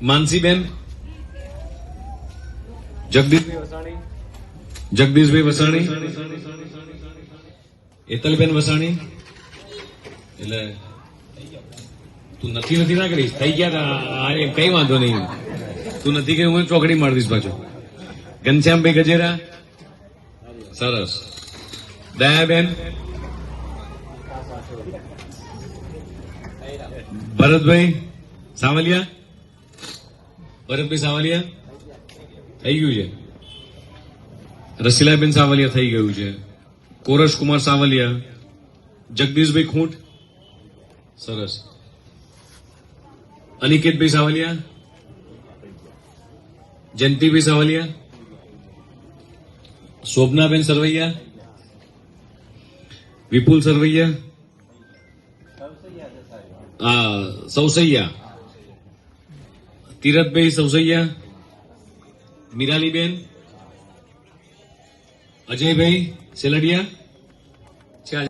માનસીબેન, જગદીશભાઈ વસાણી, એતલબેન વસાણી. એટલે તું નથી ના કરીશ, થઈ ગયા કઈ વાંધો નહીં. તું નથી કે હું ચોકડી મારી દઈશ પાછો. ઘનશ્યામભાઈ ગજેરા, સરસ. દયાબેન, ભરતભાઈ સાવલિયા, થઈ ગયું છે. રસીલાબેન સાવલિયા થઈ ગયું છે. કોરસકુમાર સાવલિયા, જગદીશભાઈ ખૂંટ, સરસ. અનિકેતભાઈ સાવલિયા, જયંતિભાઈ સાવલિયા, શોભનાબેન સરવૈયા, વિપુલ સરવૈયા, સૌસૈયા, તીરથભાઈ સૌસૈયા, મીરાલીબેન, અજયભાઈ સેલડિયા,